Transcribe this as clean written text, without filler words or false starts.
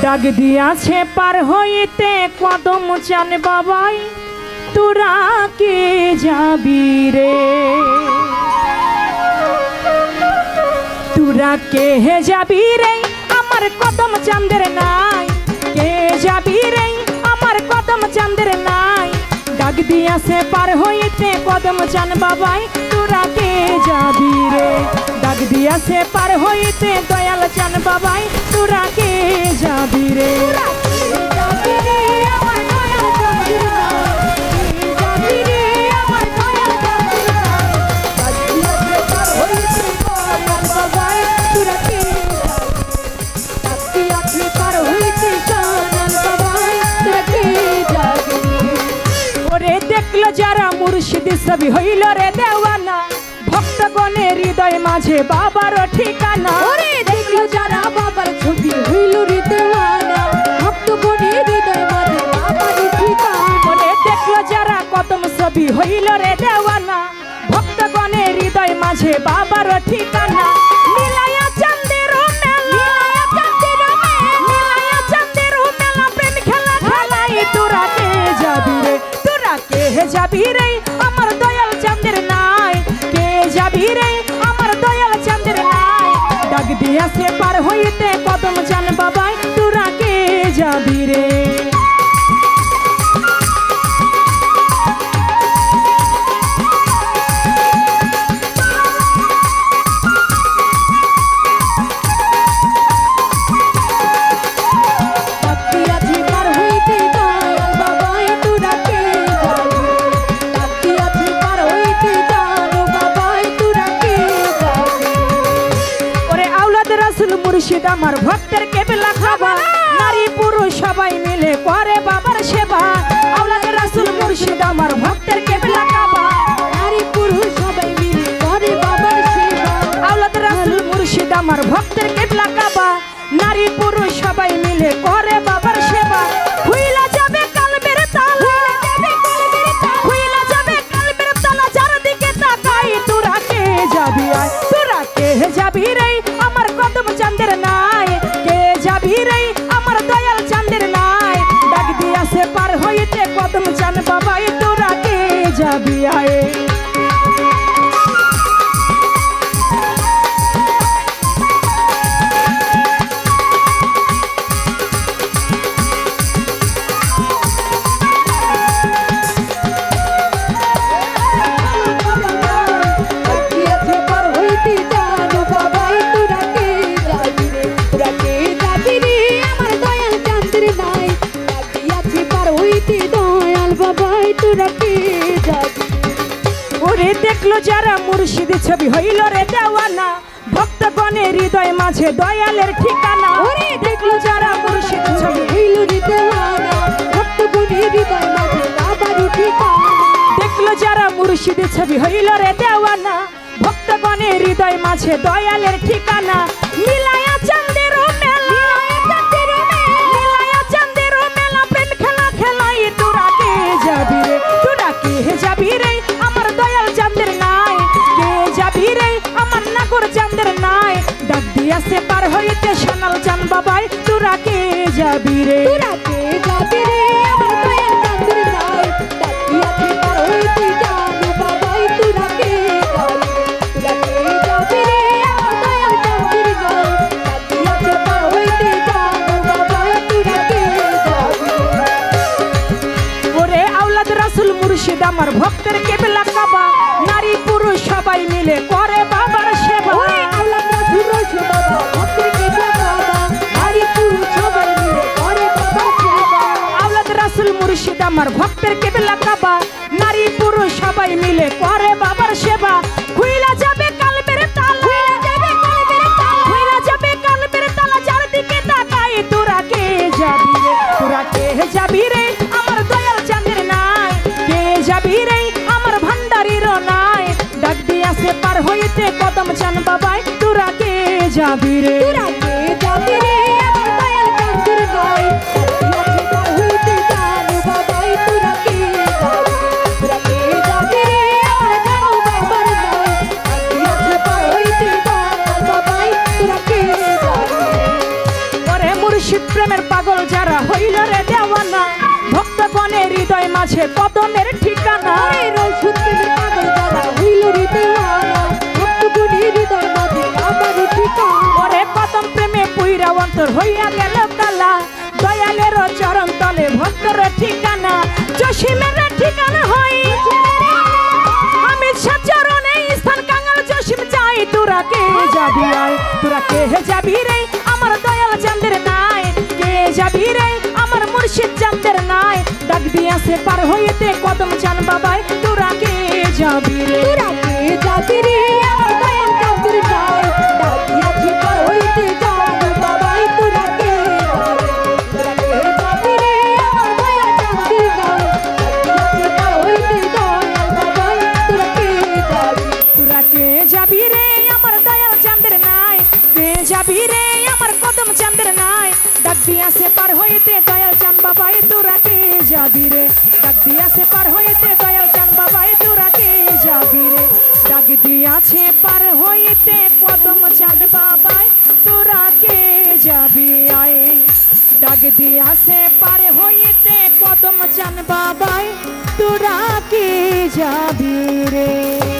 ডাক দিয়াছে পার হইতে কদম চান বাবাই তোরা কে যাবি রে তোরা কে যাবি রে আমার কদম চাঁদের নাই কে যাবি রে আমার কদম চাঁদের নাই ডাক দিয়াছে পার হইতে কদম চান বাবাই তোরা কে যাবি রে ডাক দিয়াছে পার হইতে দয়াল চান বাবাই তোরা কে যাবি রে যারা মুর্শিদ সবই হইল রে দেওয়ানা ভক্তগণের হৃদয় মাঝে বাবার ঠিকানা ওরে দেখলো যারা বাবার ছবি হইল রে দেওয়ানা ভক্তগণের হৃদয় মাঝে বাবার ঠিকানা ওরে দেখলো যারা কদম ছবি হইল রে দেওয়ানা ভক্তগণের হৃদয় মাঝে বাবার ঠিকানা মিলায়া চাঁদের মেলা মিলায়া চাঁদের মেলা প্রেম খেলা খেলাই তোরা কে যাবি রে কে যাবি রে আমার দয়াল চাঁদের নাই কে যাবি রে আমার দয়াল চাঁদের নাই ডাক দিয়াছে পার হইতে কদম চান বাবাই তোরা কে যাবি রে মুর্শিদ আমার ভক্তের কেবলা খাবা নারী পুরুষ সবাই মিলে করে বাবার সেবা আওলাদ রাসূল মুর্শিদ আমার ভক্তের কেবলা খাবা নারী পুরুষ সবাই মিলে করে বাবার সেবা আওলাদ রাসূল মুর্শিদ আমার ভক্তের কেবলা খাবা নারী পুরুষ সবাই মিলে করে বাবার সেবা খুইলা যাবে কালবের তালা খুইলা যাবে কালবের তালা যার দিকে তাকাই তোরা কে যাবি আয় তোরা কে যাবি রে আমার কদম চাঁদের নাই কে যাবি রে আমার দয়াল চাঁদের নাই ডাক দিয়াছে পার হইতে কদম চান বাবাই তোরা কে যাবি আয় ওরে দেখলো যারা মুর্শিদ ছবি হইল রে দেওয়ানা ভক্তগণের হৃদয় মাঝে দয়ালের ঠিকানা ওরে দেখলো যারা মুর্শিদ ছবি হইল রে দেওয়ানা ভক্তগণের হৃদয় মাঝে বাবার ঠিকানা দেখলো যারা মুর্শিদ ছবি হইল রে দেওয়ানা ভক্তগণের হৃদয় মাঝে দয়ালের ঠিকানা মিলায়া চাঁদের মেলা মিলায়া চাঁদের মেলা প্রেম খেলা খেলাই তোরা কে যাবি রে তোরা কে যাবি রে আমার দয়াল চাঁদের নাই কে যাবি রে আমার নাগর চাঁদের নাই ডাক দিয়াছে পার হইতে সোনাল চান বাবাই তোরা কে যাবি রে তোরা কে যাবি রে আমার দয়াল চাঁদের নাই ডাক দিয়াছে পার হইতে জানো বাবাই তোরা কে যাবি রে আমার দয়াল চাঁদের নাই ডাক দিয়াছে পার হইতে জানো বাবাই তোরা কে যাবি ওরে আওলাদ রাসূল মুর্শিদ আমার ভক্তের কেবলা কাবা নারী পুরুষ সবাই মিলে করে বাবার সেবা ওরে আওলাদ রাসূল মুর্শিদ বাবা ভক্তের কেবলা কাবা নারী পুরুষ সবাই মিলে করে বাবার সেবা আওলাদ রাসূল মুর্শিদ আমার ভক্তের কেবলা কাবা নারী পুরুষ সবাই মিলে করে বাবার সেবা খুইলা যাবে কালবের তালা খুইলা যাবে কালবের তালা যার দিকে তাকাই তোরা কে যাবি রে তোরা কে যাবি রে আমার দয়াল চাঁদের নাই কে যাবি রে আমার ভান্ডারির নাই ডাক দিয়াছে পার হইতে কদম চান বাবাই তোরা কে যাবি রে তোরা কে যাবি রে আমার দয়াল চাঁদের নাই মুর্শিদ প্রেমের পাগল যারা হইল রে দেওয়ানা ভক্ত বনের হৃদয় মাঝে কদমের ঠিকানা রসুন প্রেমের পাগল যারা হইল রে দেওয়ানা ভক্তগণের হৃদয় মাঝে আমার ঠিকানা ওরে কদম প্রেমে পুইরা অন্তর হইয়া গেল কালা দয়ালের চরণ তলে ভক্তর ঠিকানা জসিমের ঠিকানা হই আমি চরণে স্থান কাঙাল জসিম চাই তোরা কে যাবি আয় তোরা কে যাবি রে আমার দয়াল চাঁদের নাই কে যাবি রে আমার মুর্শিদ চাঁদের নাই ডাক দিয়াছে পার হইতে কদম চান বাবাই তোরা কে যাবি রে তোরা কে যাবি রে আমার দয়াল চাঁদের নাই ডাকিয়াছি পার হইতে যাব বাবাই তোরা কে যাবি রে আমার দয়াল চাঁদের নাই ডাকিয়াছি পার হইতে যাব বাবাই তোরা কে যাবি তোরা কে যাবি রে আমার দয়াল চাঁদের নাই কে যাবি রে আমার কদম চাঁদের নাই ডাক দিয়াছে পার হইতে দয়াল চাঁদ বাবাই তোরা কে যাবি রে ডাক দিয়াছে পার হইতে দয়াল চাঁদ বাবাই তোরা কে যাবি রে ডাক দিয়াছে পার হইতে কদম চাঁদ বাবাই তোরা কে যাবি আয় ডাক দিয়াছে পার হইতে কদম চাঁদ বাবাই তোরা কে যাবি রে।